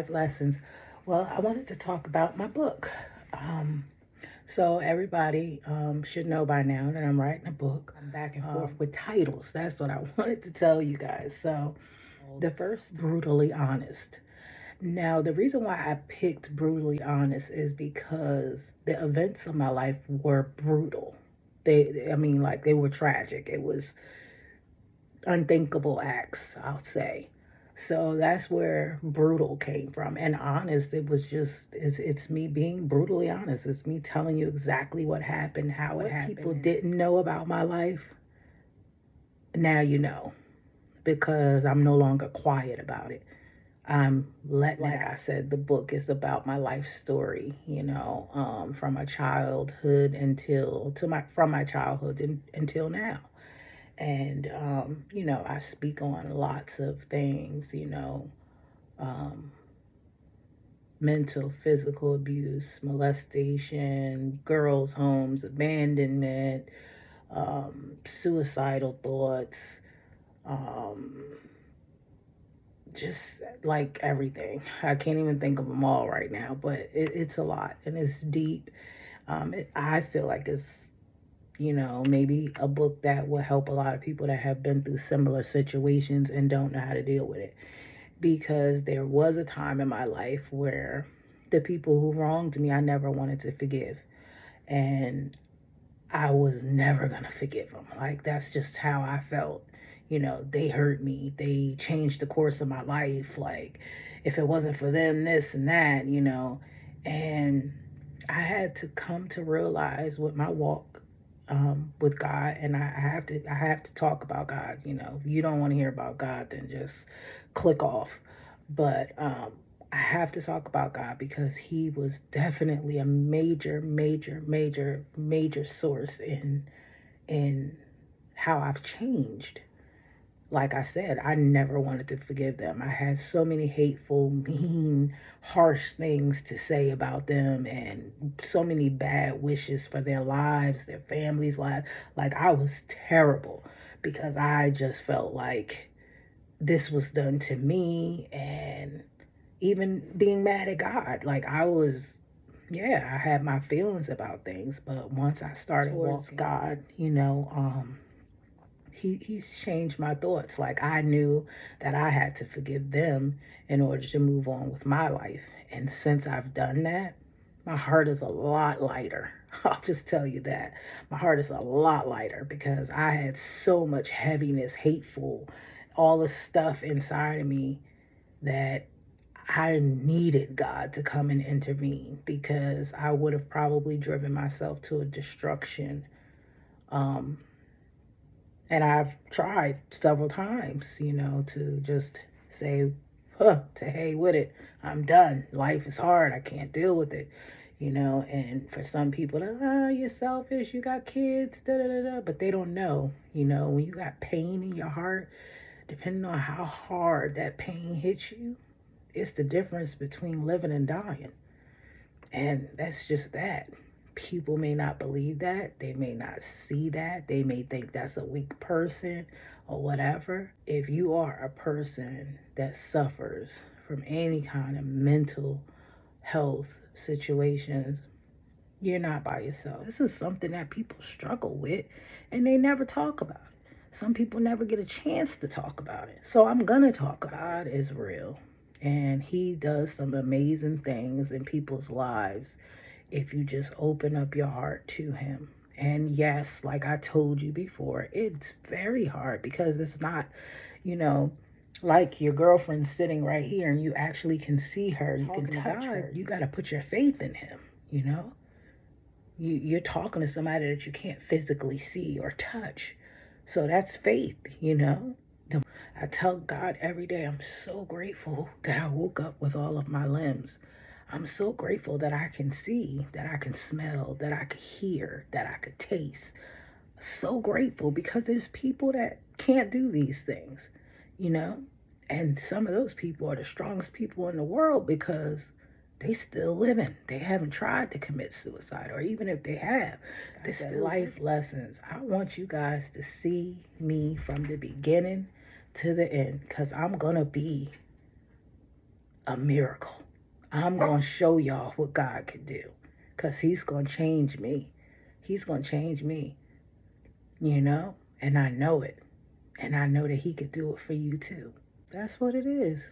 life lessons. Well, I wanted to talk about my book. So everybody should know by now that I'm writing a book. I'm back and forth with titles. That's what I wanted to tell you guys. So the first, Brutally Honest. Now, the reason why I picked Brutally Honest is because the events of my life were brutal. They were tragic. It was unthinkable acts, I'll say. So that's where brutal came from. And honest, it's me being brutally honest. It's me telling you exactly what happened, how it happened. People didn't know about my life, now you know, because I'm no longer quiet about it. I'm letting it out. Like I said, the book is about my life story, from my childhood until now. And, I speak on lots of things, mental, physical abuse, molestation, girls' homes, abandonment, suicidal thoughts, just like everything. I can't even think of them all right now, but it's a lot and it's deep. I feel like it's maybe a book that will help a lot of people that have been through similar situations and don't know how to deal with it. Because there was a time in my life where the people who wronged me, I never wanted to forgive. And I was never going to forgive them. Like, that's just how I felt. They hurt me. They changed the course of my life. Like, if it wasn't for them, this and that, And I had to come to realize with my walk with God, and I have to talk about God. If you don't want to hear about God, then just click off. But I have to talk about God because He was definitely a major, major, major, major source in how I've changed. Like I said, I never wanted to forgive them. I had so many hateful, mean, harsh things to say about them and so many bad wishes for their lives, their families' lives. Like, I was terrible because I just felt like this was done to me, and even being mad at God. Like, I had my feelings about things, but once I started towards God, He's changed my thoughts. Like, I knew that I had to forgive them in order to move on with my life. And since I've done that, my heart is a lot lighter. I'll just tell you that. My heart is a lot lighter because I had so much heaviness, hateful, all the stuff inside of me that I needed God to come and intervene, because I would have probably driven myself to a destruction. And I've tried several times, to just say, to hey with it. I'm done. Life is hard. I can't deal with it. And for some people, you're selfish. You got kids, da da da da. But they don't know, when you got pain in your heart, depending on how hard that pain hits you, it's the difference between living and dying. And that's just that. People may not believe that. They may not see that. They may think that's a weak person or whatever. If you are a person that suffers from any kind of mental health situations, you're not by yourself. This is something that people struggle with and they never talk about it. Some people never get a chance to talk about it. So I'm going to talk about it. God is real, and He does some amazing things in people's lives if you just open up your heart to Him. And yes, like I told you before, it's very hard because it's not, like your girlfriend sitting right here and you actually can see her, you can touch her. You got to put your faith in Him, You're talking to somebody that you can't physically see or touch. So that's faith, I tell God every day, I'm so grateful that I woke up with all of my limbs. I'm so grateful that I can see, that I can smell, that I can hear, that I could taste. So grateful because there's people that can't do these things, And some of those people are the strongest people in the world because they still living. They haven't tried to commit suicide, or even if they have, they're still life lessons. I want you guys to see me from the beginning to the end, because I'm going to be a miracle. I'm going to show y'all what God can do, because he's going to change me. He's going to change me, you know, and I know it. And I know that he could do it for you too. That's what it is.